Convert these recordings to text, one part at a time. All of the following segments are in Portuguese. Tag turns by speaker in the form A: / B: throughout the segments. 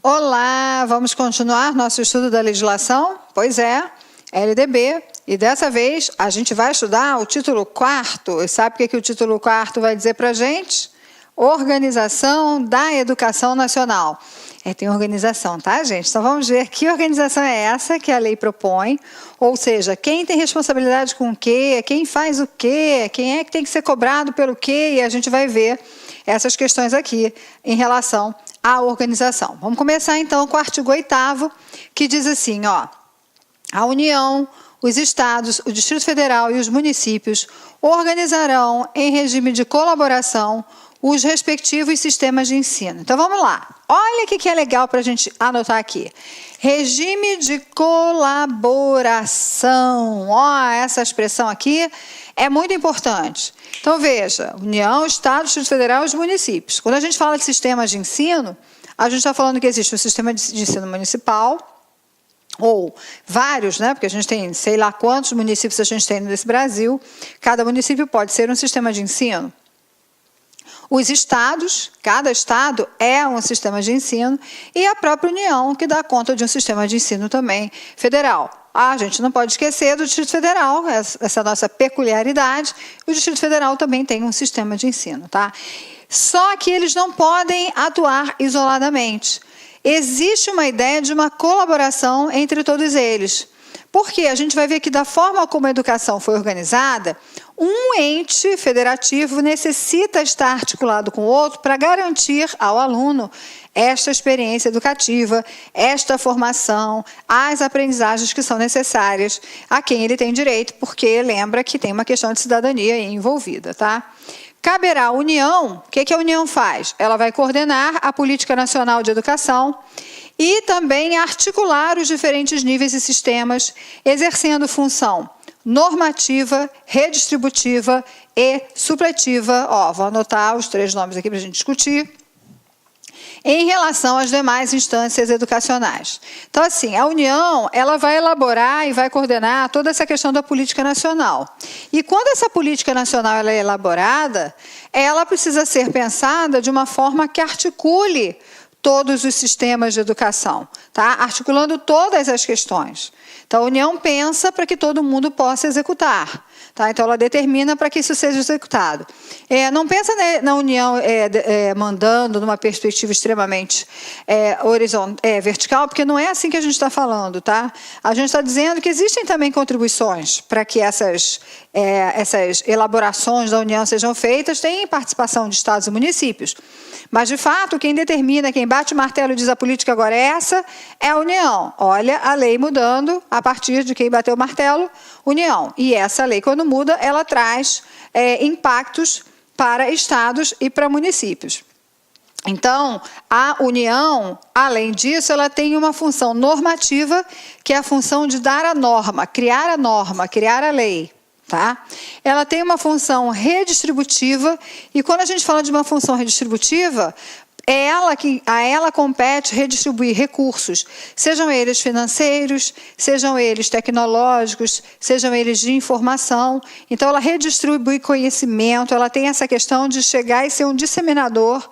A: Olá, vamos continuar nosso estudo da legislação? Pois é, LDB. E dessa vez a gente vai estudar o título 4º. E sabe o que o título 4º vai dizer para a gente? Organização da Educação Nacional. Tem organização, tá, gente? Então vamos ver que organização é essa que a lei propõe. Ou seja, quem tem responsabilidade com o quê, quem faz o quê, quem é que tem que ser cobrado pelo quê, e a gente vai ver essas questões aqui em relação à organização. Vamos começar então com o artigo 8º, que diz assim, ó: a União, os estados, o Distrito Federal e os municípios organizarão em regime de colaboração os respectivos sistemas de ensino. Então vamos lá. Olha o que é legal para a gente anotar aqui. Regime de colaboração. Ó, essa expressão aqui é muito importante. Então veja, União, Estado, Distrito Federal e os municípios. Quando a gente fala de sistemas de ensino, a gente está falando que existe o sistema de ensino municipal, ou vários, né? Porque a gente tem sei lá quantos municípios a gente tem nesse Brasil. Cada município pode ser um sistema de ensino. Os estados, cada estado é um sistema de ensino, e a própria União, que dá conta de um sistema de ensino também federal. A gente não pode esquecer do Distrito Federal, essa nossa peculiaridade. O Distrito Federal também tem um sistema de ensino, tá? Só que eles não podem atuar isoladamente. Existe uma ideia de uma colaboração entre todos eles. Porque a gente vai ver que da forma como a educação foi organizada, um ente federativo necessita estar articulado com o outro para garantir ao aluno esta experiência educativa, esta formação, as aprendizagens que são necessárias a quem ele tem direito, porque lembra que tem uma questão de cidadania envolvida, tá? Caberá à União, o que a União faz? Ela vai coordenar a Política Nacional de Educação e também articular os diferentes níveis e sistemas, exercendo função normativa, redistributiva e supletiva. Ó, vou anotar os 3 nomes aqui para a gente discutir. Em relação às demais instâncias educacionais. Então, assim, a União, ela vai elaborar e vai coordenar toda essa questão da política nacional. E quando essa política nacional ela é elaborada, ela precisa ser pensada de uma forma que articule todos os sistemas de educação, tá? Articulando todas as questões. Então, a União pensa para que todo mundo possa executar. Tá? Então, ela determina para que isso seja executado. Não pensa na União mandando numa perspectiva extremamente vertical, porque não é assim que a gente está falando. Tá? A gente está dizendo que existem também contribuições para que essas elaborações da União sejam feitas, tem participação de estados e municípios. Mas, de fato, quem determina, quem bate o martelo e diz a política agora é essa, é a União. Olha a lei mudando a partir de quem bateu o martelo, União. E essa lei, quando muda, ela traz impactos para estados e para municípios. Então, a União, além disso, ela tem uma função normativa, que é a função de dar a norma, criar a lei. Tá? Ela tem uma função redistributiva, e quando a gente fala de uma função redistributiva, a ela compete redistribuir recursos, sejam eles financeiros, sejam eles tecnológicos, sejam eles de informação. Então, ela redistribui conhecimento, ela tem essa questão de chegar e ser um disseminador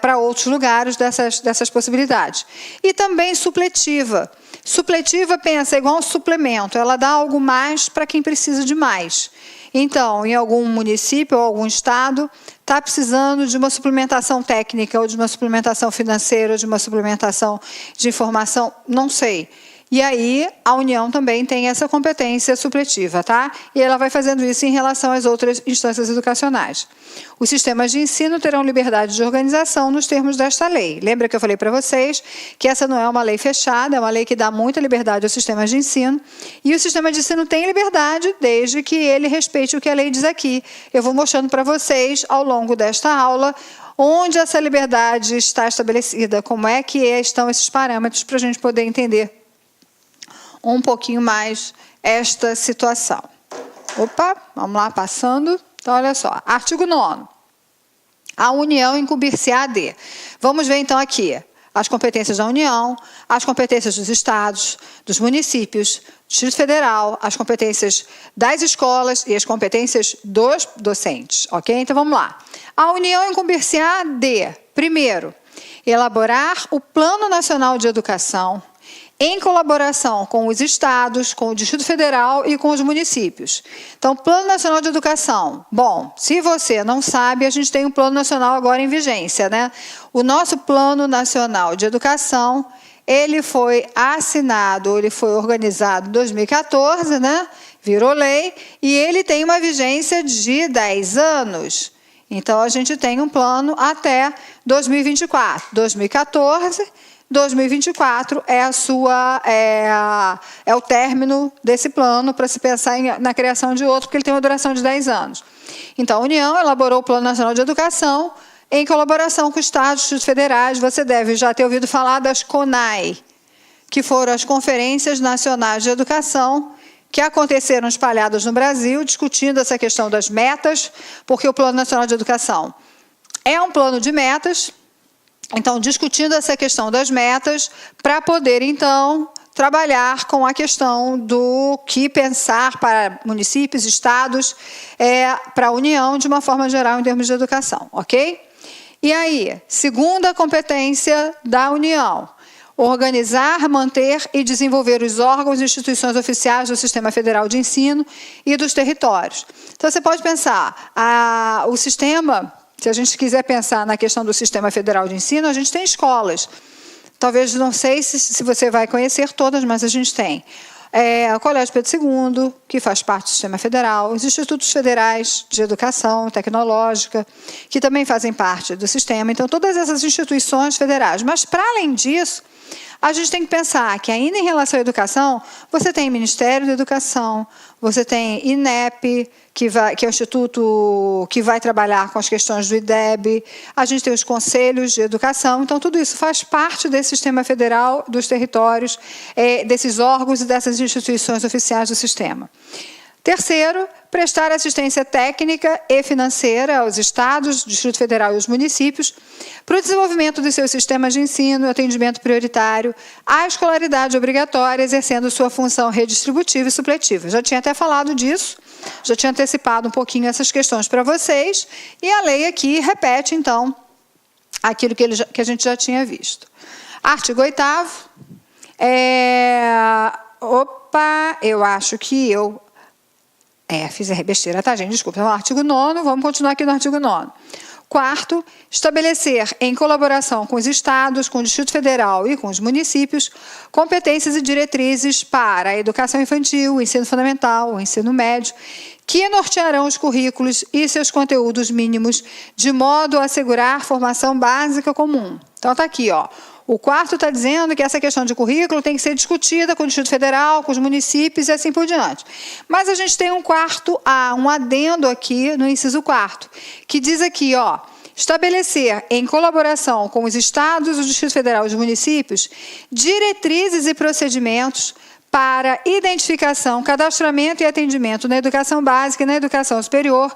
A: para outros lugares dessas possibilidades. E também supletiva. Supletiva, pensa, é igual um suplemento, ela dá algo mais para quem precisa de mais. Então, em algum município ou algum estado, está precisando de uma suplementação técnica, ou de uma suplementação financeira, ou de uma suplementação de informação, não sei. E aí, a União também tem essa competência supletiva, tá? E ela vai fazendo isso em relação às outras instâncias educacionais. Os sistemas de ensino terão liberdade de organização nos termos desta lei. Lembra que eu falei para vocês que essa não é uma lei fechada, é uma lei que dá muita liberdade aos sistemas de ensino. E o sistema de ensino tem liberdade desde que ele respeite o que a lei diz aqui. Eu vou mostrando para vocês, ao longo desta aula, onde essa liberdade está estabelecida, como é que estão esses parâmetros para a gente poder entender um pouquinho mais esta situação. Opa, vamos lá, passando. Então, olha só. Artigo 9º. A União incumbir-se-á de. Vamos ver, então, aqui as competências da União, as competências dos estados, dos municípios, do Distrito Federal, as competências das escolas e as competências dos docentes. Ok? Então, vamos lá. A União incumbir-se-á de, primeiro, elaborar o Plano Nacional de Educação, em colaboração com os estados, com o Distrito Federal e com os municípios. Então, Plano Nacional de Educação. Bom, se você não sabe, a gente tem um Plano Nacional agora em vigência, né? O nosso Plano Nacional de Educação, ele foi assinado, ele foi organizado em 2014, né? Virou lei, e ele tem uma vigência de 10 anos. Então, a gente tem um plano até 2024. 2014... 2024 é o término desse plano para se pensar na criação de outro, porque ele tem uma duração de 10 anos. Então, a União elaborou o Plano Nacional de Educação em colaboração com os estados, distritos federais. Você deve já ter ouvido falar das CONAE, que foram as Conferências Nacionais de Educação, que aconteceram espalhadas no Brasil, discutindo essa questão das metas, porque o Plano Nacional de Educação é um plano de metas. Então, discutindo essa questão das metas, para poder, então, trabalhar com a questão do que pensar para municípios, estados, para a União, de uma forma geral, em termos de educação, ok? E aí, segunda competência da União: organizar, manter e desenvolver os órgãos e instituições oficiais do Sistema Federal de Ensino e dos territórios. Então, você pode pensar, o sistema... Se a gente quiser pensar na questão do Sistema Federal de Ensino, a gente tem escolas. Talvez, não sei se você vai conhecer todas, mas a gente tem. O Colégio Pedro II, que faz parte do Sistema Federal, os Institutos Federais de Educação Tecnológica, que também fazem parte do sistema. Então, todas essas instituições federais. Mas, para além disso, a gente tem que pensar que, ainda em relação à educação, você tem Ministério da Educação, você tem INEP, que é o instituto que vai trabalhar com as questões do IDEB, a gente tem os conselhos de educação. Então, tudo isso faz parte desse sistema federal, dos territórios, desses órgãos e dessas instituições oficiais do sistema. Terceiro, prestar assistência técnica e financeira aos estados, Distrito Federal e os municípios para o desenvolvimento dos seus sistemas de ensino e atendimento prioritário à escolaridade obrigatória, exercendo sua função redistributiva e supletiva. Já tinha até falado disso, já tinha antecipado um pouquinho essas questões para vocês, e a lei aqui repete, então, aquilo que a gente já tinha visto. Artigo 8º. Eu acho que eu... fiz besteira, tá, gente? Desculpa. Então, artigo 9º, vamos continuar aqui no artigo 9º. Quarto, estabelecer, em colaboração com os estados, com o Distrito Federal e com os municípios, competências e diretrizes para a educação infantil, o ensino fundamental, o ensino médio, que nortearão os currículos e seus conteúdos mínimos, de modo a assegurar formação básica comum. Então, está aqui, ó. O quarto está dizendo que essa questão de currículo tem que ser discutida com o Distrito Federal, com os municípios e assim por diante. Mas a gente tem um quarto A, um adendo aqui no inciso 4º, que diz aqui, ó, estabelecer, em colaboração com os estados, o Distrito Federal e os municípios, diretrizes e procedimentos para identificação, cadastramento e atendimento na educação básica e na educação superior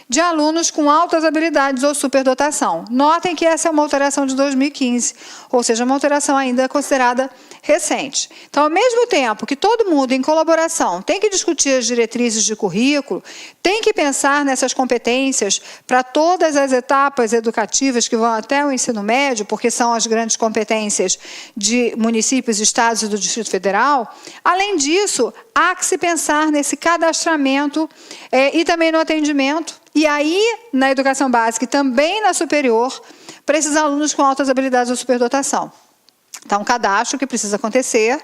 A: de alunos com altas habilidades ou superdotação. Notem que essa é uma alteração de 2015, ou seja, uma alteração ainda considerada recente. Então, ao mesmo tempo que todo mundo, em colaboração, tem que discutir as diretrizes de currículo, tem que pensar nessas competências para todas as etapas educativas que vão até o ensino médio, porque são as grandes competências de municípios, estados e do Distrito Federal. Além disso, há que se pensar nesse cadastramento e também no atendimento, e aí na educação básica e também na superior, para esses alunos com altas habilidades ou superdotação. Então, um cadastro que precisa acontecer.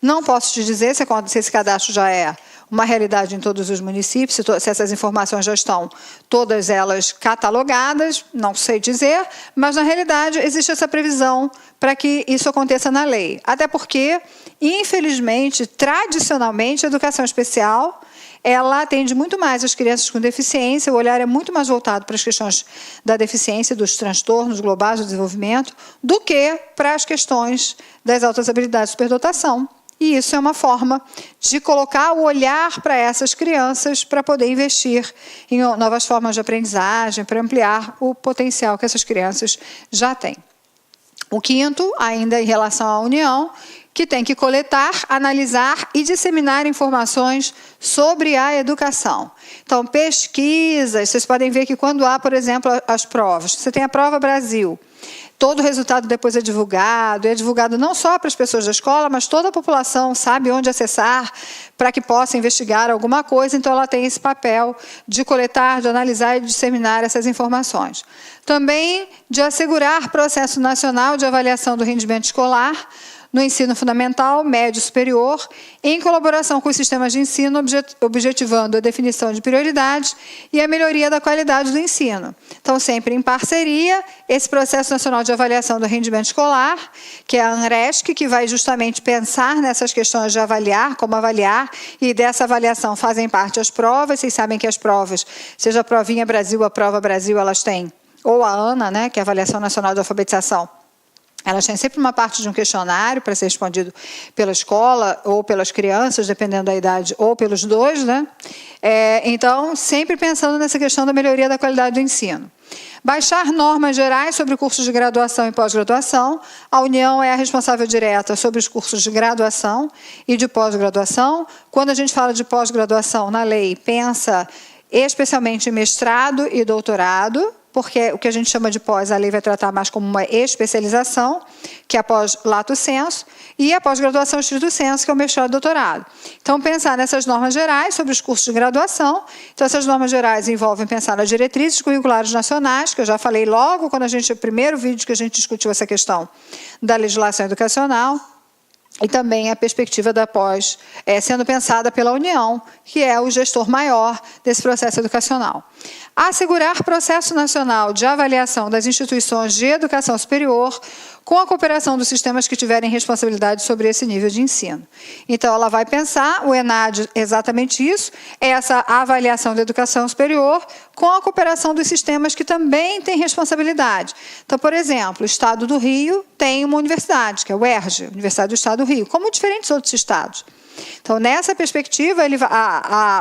A: Não posso te dizer se esse cadastro já é uma realidade em todos os municípios, se essas informações já estão todas elas catalogadas, não sei dizer, mas, na realidade, existe essa previsão para que isso aconteça na lei. Até porque, infelizmente, tradicionalmente, a educação especial, ela atende muito mais as crianças com deficiência, o olhar é muito mais voltado para as questões da deficiência, dos transtornos globais do desenvolvimento, do que para as questões das altas habilidades de superdotação. E isso é uma forma de colocar o olhar para essas crianças para poder investir em novas formas de aprendizagem, para ampliar o potencial que essas crianças já têm. O quinto, ainda em relação à União, que tem que coletar, analisar e disseminar informações sobre a educação. Então, pesquisas, vocês podem ver que quando há, por exemplo, as provas, você tem a Prova Brasil, todo o resultado depois é divulgado não só para as pessoas da escola, mas toda a população sabe onde acessar para que possa investigar alguma coisa, então ela tem esse papel de coletar, de analisar e disseminar essas informações. Também de assegurar processo nacional de avaliação do rendimento escolar, no ensino fundamental, médio e superior, em colaboração com os sistemas de ensino, objetivando a definição de prioridades e a melhoria da qualidade do ensino. Então, sempre em parceria, esse Processo Nacional de Avaliação do Rendimento Escolar, que é a ANRESC, que vai justamente pensar nessas questões de avaliar, como avaliar, e dessa avaliação fazem parte as provas. Vocês sabem que as provas, seja a Provinha Brasil, a Prova Brasil, elas têm, ou a ANA, né, que é a Avaliação Nacional de Alfabetização, elas têm sempre uma parte de um questionário para ser respondido pela escola ou pelas crianças, dependendo da idade, ou pelos dois, né? Então, sempre pensando nessa questão da melhoria da qualidade do ensino. Baixar normas gerais sobre cursos de graduação e pós-graduação. A União é a responsável direta sobre os cursos de graduação e de pós-graduação. Quando a gente fala de pós-graduação na lei, pensa especialmente em mestrado e doutorado, porque o que a gente chama de pós, a lei vai tratar mais como uma especialização, que é a pós-lato sensu, e a pós-graduação estrito sensu, que é o mestrado e doutorado. Então, pensar nessas normas gerais sobre os cursos de graduação. Então, essas normas gerais envolvem pensar nas diretrizes curriculares nacionais, que eu já falei logo quando o primeiro vídeo que a gente discutiu essa questão da legislação educacional, e também a perspectiva da pós, sendo pensada pela União, que é o gestor maior desse processo educacional. Assegurar processo nacional de avaliação das instituições de educação superior com a cooperação dos sistemas que tiverem responsabilidade sobre esse nível de ensino. Então, ela vai pensar, o ENAD, exatamente isso, essa avaliação da educação superior com a cooperação dos sistemas que também têm responsabilidade. Então, por exemplo, o Estado do Rio tem uma universidade, que é o UERJ, Universidade do Estado do Rio, como diferentes outros estados. Então, nessa perspectiva,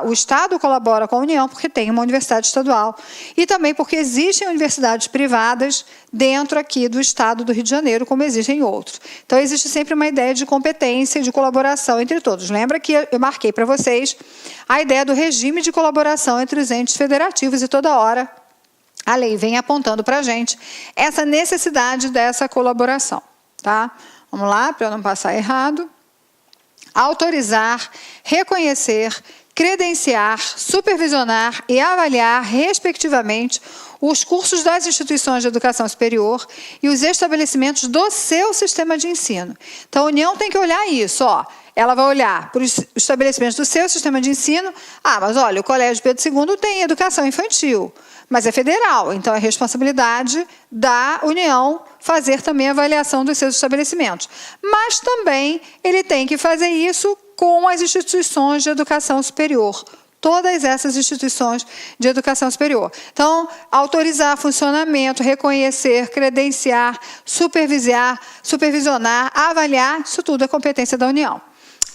A: o Estado colabora com a União porque tem uma universidade estadual e também porque existem universidades privadas dentro aqui do Estado do Rio de Janeiro, como existem outros. Então, existe sempre uma ideia de competência e de colaboração entre todos. Lembra que eu marquei para vocês a ideia do regime de colaboração entre os entes federativos e toda hora a lei vem apontando para a gente essa necessidade dessa colaboração. Tá? Vamos lá, para eu não passar errado. Autorizar, reconhecer, credenciar, supervisionar e avaliar, respectivamente, os cursos das instituições de educação superior e os estabelecimentos do seu sistema de ensino. Então, a União tem que olhar isso, ó. Ela vai olhar para os estabelecimentos do seu sistema de ensino. Ah, mas olha, o Colégio Pedro II tem educação infantil, mas é federal, então é responsabilidade da União fazer também a avaliação dos seus estabelecimentos. Mas também ele tem que fazer isso com as instituições de educação superior, todas essas instituições de educação superior. Então, autorizar funcionamento, reconhecer, credenciar, supervisionar, avaliar, isso tudo é competência da União.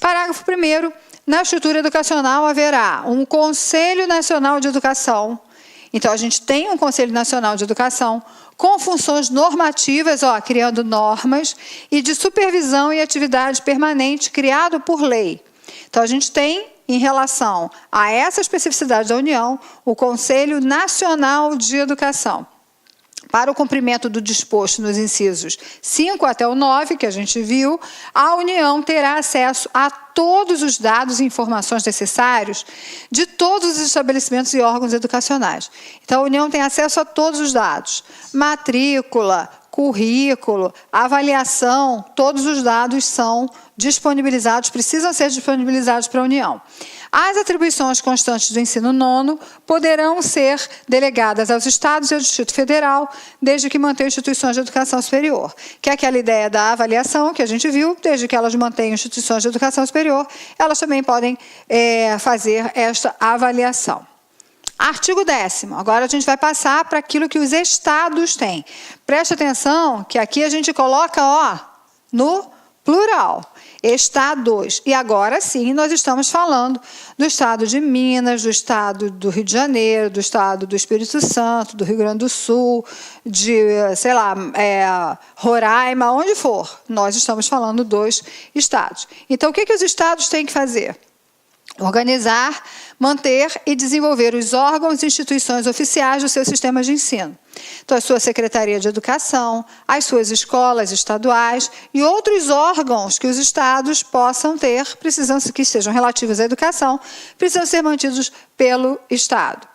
A: Parágrafo 1º, na estrutura educacional haverá um Conselho Nacional de Educação. Então, a gente tem um Conselho Nacional de Educação com funções normativas, criando normas, e de supervisão e atividade permanente criado por lei. Então, a gente tem, em relação a essa especificidade da União, o Conselho Nacional de Educação. Para o cumprimento do disposto nos incisos 5 até o 9, que a gente viu, a União terá acesso a todos os dados e informações necessários de todos os estabelecimentos e órgãos educacionais. Então, a União tem acesso a todos os dados. Matrícula, currículo, avaliação, todos os dados são disponibilizados, precisam ser disponibilizados para a União. As atribuições constantes do ensino nono poderão ser delegadas aos estados e ao Distrito Federal, desde que mantenham instituições de educação superior. Que é aquela ideia da avaliação que a gente viu, desde que elas mantenham instituições de educação superior, elas também podem fazer esta avaliação. Artigo 10º. Agora a gente vai passar para aquilo que os estados têm. Preste atenção que aqui a gente coloca no plural. Estados. E agora sim nós estamos falando do estado de Minas, do estado do Rio de Janeiro, do estado do Espírito Santo, do Rio Grande do Sul, de, Roraima, onde for. Nós estamos falando dos estados. Então, o que os estados têm que fazer? organizar, manter e desenvolver os órgãos e instituições oficiais do seu sistema de ensino. Então, a sua Secretaria de Educação, as suas escolas estaduais e outros órgãos que os estados possam ter, que sejam relativos à educação, precisam ser mantidos pelo Estado,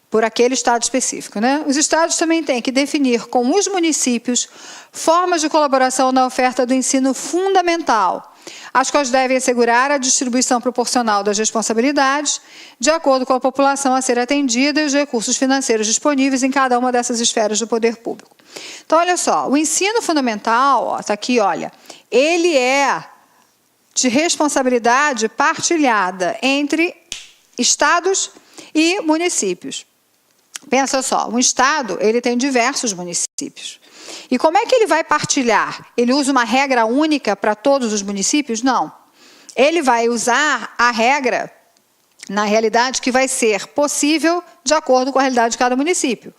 A: por aquele Estado específico, né? Os estados também têm que definir com os municípios formas de colaboração na oferta do ensino fundamental, as quais devem assegurar a distribuição proporcional das responsabilidades, de acordo com a população a ser atendida e os recursos financeiros disponíveis em cada uma dessas esferas do poder público. Então, olha só, o ensino fundamental, está aqui, olha, ele é de responsabilidade partilhada entre estados e municípios. Pensa só, um estado, ele tem diversos municípios. E como é que ele vai partilhar? Ele usa uma regra única para todos os municípios? Não. Ele vai usar a regra, na realidade, que vai ser possível de acordo com a realidade de cada município.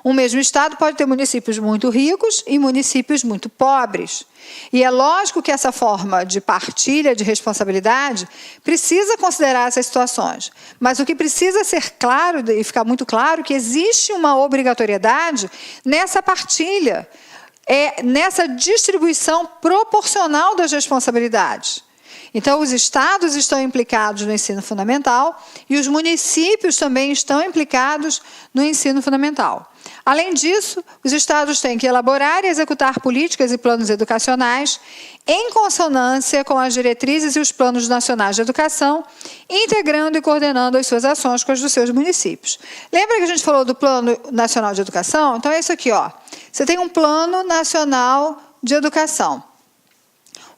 A: Um mesmo estado pode ter municípios muito ricos e municípios muito pobres. E é lógico que essa forma de partilha de responsabilidade precisa considerar essas situações. Mas o que precisa ser claro e ficar muito claro é que existe uma obrigatoriedade nessa partilha, nessa distribuição proporcional das responsabilidades. Então, os estados estão implicados no ensino fundamental e os municípios também estão implicados no ensino fundamental. Além disso, os estados têm que elaborar e executar políticas e planos educacionais em consonância com as diretrizes e os planos nacionais de educação, integrando e coordenando as suas ações com as dos seus municípios. Lembra que a gente falou do Plano Nacional de Educação? Então, é isso aqui, ó. Você tem um Plano Nacional de Educação.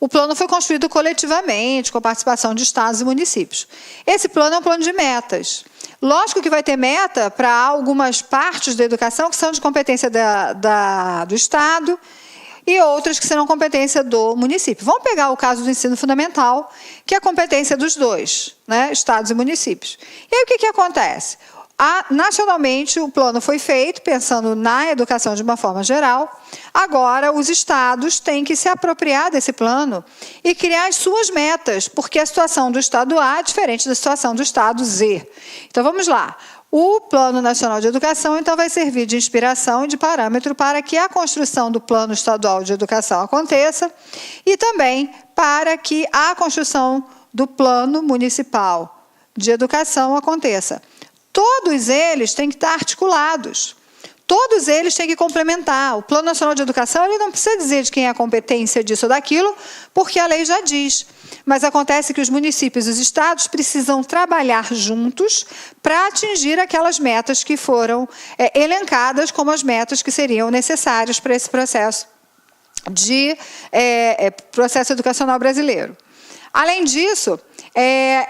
A: O plano foi construído coletivamente, com a participação de estados e municípios. Esse plano é um plano de metas. Lógico que vai ter meta para algumas partes da educação que são de competência do Estado e outras que serão competência do município. Vamos pegar o caso do ensino fundamental, que é a competência dos dois, né, estados e municípios. E aí o que acontece? Nacionalmente, o plano foi feito pensando na educação de uma forma geral. Agora, os estados têm que se apropriar desse plano e criar as suas metas, porque a situação do estado A é diferente da situação do estado Z. Então, vamos lá. O Plano Nacional de Educação, então, vai servir de inspiração e de parâmetro para que a construção do Plano Estadual de Educação aconteça e também para que a construção do Plano Municipal de Educação aconteça. Todos eles têm que estar articulados. Todos eles têm que complementar. O Plano Nacional de Educação ele não precisa dizer de quem é a competência disso ou daquilo, porque a lei já diz. Mas acontece que os municípios e os estados precisam trabalhar juntos para atingir aquelas metas que foram elencadas como as metas que seriam necessárias para esse processo processo educacional brasileiro. Além disso,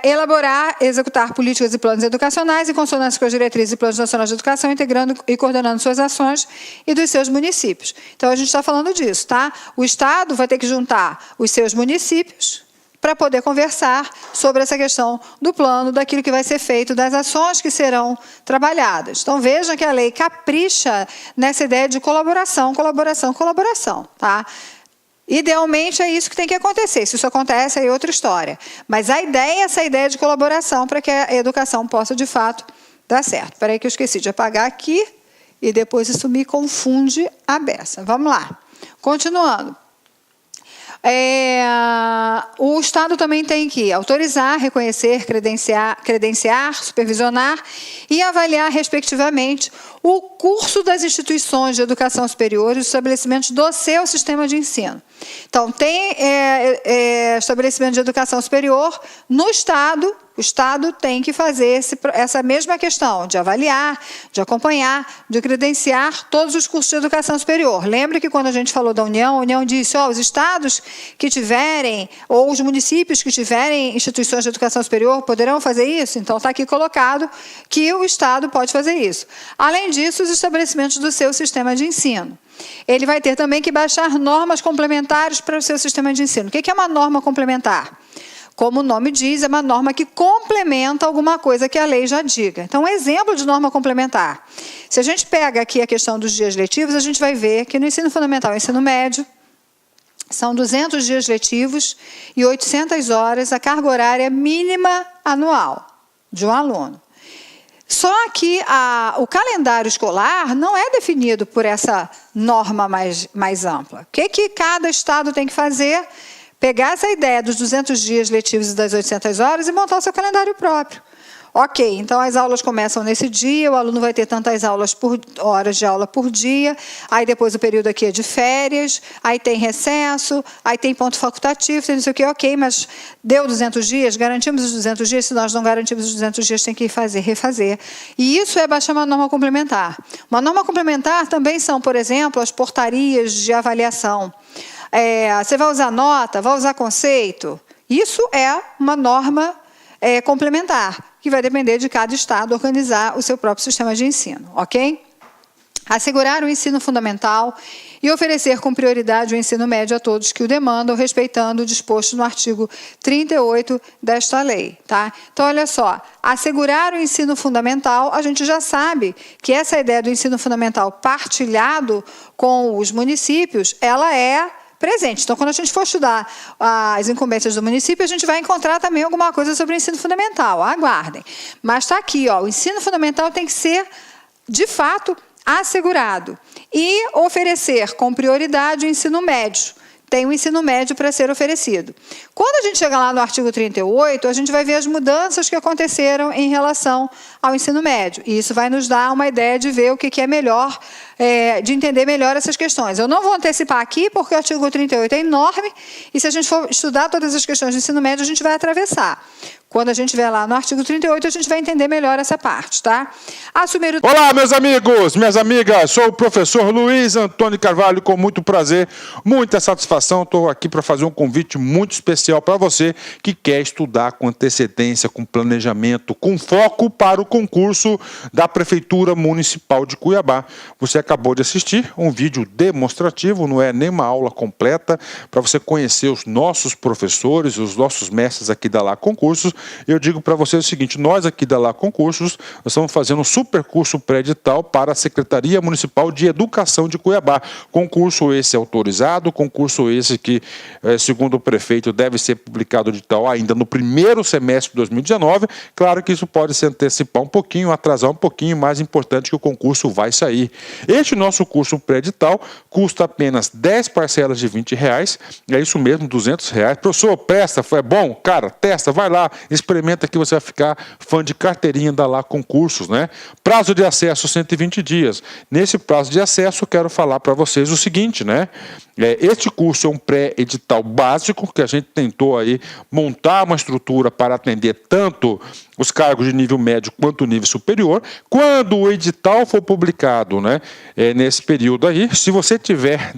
A: elaborar, executar políticas e planos educacionais em consonância com as diretrizes e planos nacionais de educação, integrando e coordenando suas ações e dos seus municípios. Então, a gente está falando disso, tá? O Estado vai ter que juntar os seus municípios para poder conversar sobre essa questão do plano, daquilo que vai ser feito, das ações que serão trabalhadas. Então, vejam que a lei capricha nessa ideia de colaboração, colaboração, colaboração, tá? Idealmente é isso que tem que acontecer. Se isso acontece, aí é outra história. Mas a ideia é essa ideia de colaboração para que a educação possa, de fato, dar certo. Espera aí que eu esqueci de apagar aqui e depois isso me confunde a beça. Vamos lá. Continuando. O Estado também tem que autorizar, reconhecer, credenciar, supervisionar e avaliar, respectivamente, o curso das instituições de educação superior e os estabelecimentos do seu sistema de ensino. Então, tem estabelecimento de educação superior no Estado. O Estado tem que fazer essa mesma questão de avaliar, de acompanhar, de credenciar todos os cursos de educação superior. Lembre que quando a gente falou da União, a União disse, os estados que tiverem, ou os municípios que tiverem instituições de educação superior poderão fazer isso? Então, está aqui colocado que o Estado pode fazer isso. Além disso, os estabelecimentos do seu sistema de ensino. Ele vai ter também que baixar normas complementares para o seu sistema de ensino. O que é uma norma complementar? Como o nome diz, é uma norma que complementa alguma coisa que a lei já diga. Então, um exemplo de norma complementar. Se a gente pega aqui a questão dos dias letivos, a gente vai ver que no ensino fundamental e ensino médio, São 200 dias letivos e 800 horas a carga horária mínima anual de um aluno. Só que o calendário escolar não é definido por essa norma mais ampla. O que cada estado tem que fazer? Pegar essa ideia dos 200 dias letivos e das 800 horas e montar o seu calendário próprio. Ok, então as aulas começam nesse dia, o aluno vai ter tantas horas de aula por dia, aí depois o período aqui é de férias, aí tem recesso, aí tem ponto facultativo, tem não sei o que, ok, mas deu 200 dias, garantimos os 200 dias, se nós não garantimos os 200 dias, tem que refazer. E isso é baixar uma norma complementar. Uma norma complementar também são, por exemplo, as portarias de avaliação. Você vai usar nota, vai usar conceito? Isso é uma norma complementar, que vai depender de cada estado organizar o seu próprio sistema de ensino, ok? Assegurar o ensino fundamental e oferecer com prioridade o ensino médio a todos que o demandam, respeitando o disposto no artigo 38 desta lei, tá? Então, olha só, assegurar o ensino fundamental, a gente já sabe que essa ideia do ensino fundamental partilhado com os municípios, ela é presente. Então, quando a gente for estudar as incumbências do município, a gente vai encontrar também alguma coisa sobre o ensino fundamental. Aguardem. Mas está aqui, ó, o ensino fundamental tem que ser, de fato, assegurado. E oferecer com prioridade o ensino médio. Tem um ensino médio para ser oferecido. Quando a gente chegar lá no artigo 38, a gente vai ver as mudanças que aconteceram em relação ao ensino médio. E isso vai nos dar uma ideia de ver o que é melhor, de entender melhor essas questões. Eu não vou antecipar aqui, porque o artigo 38 é enorme, e se a gente for estudar todas as questões do ensino médio, a gente vai atravessar. Quando a gente estiver lá no artigo 38, a gente vai entender melhor essa parte, tá? Assumir o...
B: Olá, meus amigos, minhas amigas, sou o professor Luiz Antônio Carvalho, com muito prazer, muita satisfação, estou aqui para fazer um convite muito especial para você que quer estudar com antecedência, com planejamento, com foco para o concurso da Prefeitura Municipal de Cuiabá. Você acabou de assistir um vídeo demonstrativo, não é nem uma aula completa, para você conhecer os nossos professores, os nossos mestres aqui da Lá Concursos. Eu digo para vocês o seguinte, nós aqui da Lá Concursos, nós estamos fazendo um super curso pré-edital para a Secretaria Municipal de Educação de Cuiabá. Concurso esse autorizado, concurso esse que, segundo o prefeito, deve ser publicado edital ainda no primeiro semestre de 2019. Claro que isso pode se antecipar um pouquinho, atrasar um pouquinho, mais importante que o concurso vai sair. Este nosso curso pré-edital custa apenas 10 parcelas de R$20, é isso mesmo, R$200. Professor, presta, foi bom? Cara, testa, vai lá, experimenta que você vai ficar fã de carteirinha da Lá Concursos, né? Prazo de acesso 120 dias. Nesse prazo de acesso, eu quero falar para vocês o seguinte, né? Este curso é um pré-edital básico, que a gente tentou aí montar uma estrutura para atender tanto os cargos de nível médio quanto nível superior. Quando o edital for publicado, né, nesse período aí, se você tiver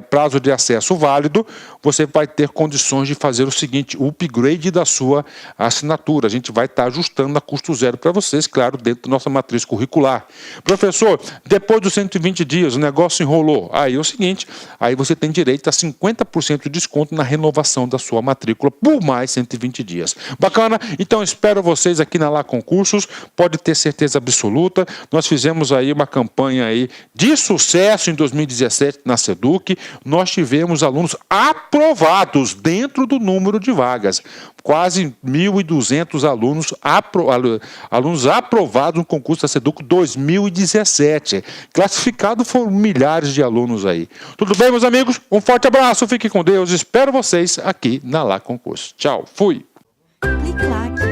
B: prazo de acesso válido, você vai ter condições de fazer o seguinte, o upgrade da sua assinatura. A gente vai estar ajustando a custo zero para vocês, claro, dentro da nossa matriz curricular. Professor, depois dos 120 dias, o negócio enrolou. Aí é o seguinte, aí você tem direito a 50% de desconto na renovação da sua matrícula por mais 120 dias. Bacana? Então espero vocês aqui na Lá Concursos, pode ter certeza absoluta. Nós fizemos aí uma campanha aí de sucesso em 2017 na SEDUC. Nós tivemos alunos aprovados dentro do número de vagas. Quase 1.200 alunos aprovados no concurso da SEDUC 2017. Classificado foram milhares de alunos aí. Tudo bem, meus amigos? Um forte abraço, fiquem com Deus. Espero vocês aqui na Lá Concurso. Tchau, fui!
C: Clique lá.